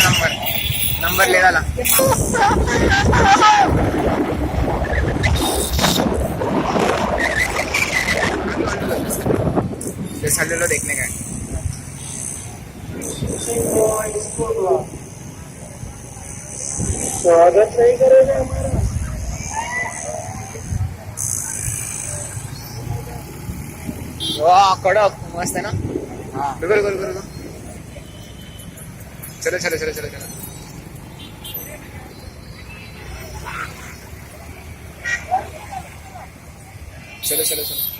Number number ले डाला। Low देखने का स्वागत नहीं करेगा हमारा। वाह कडक मस्त है ना। हाँ रुको रुको रुको रुको चलो चलो चलो चलो चलो चलो चलो चलो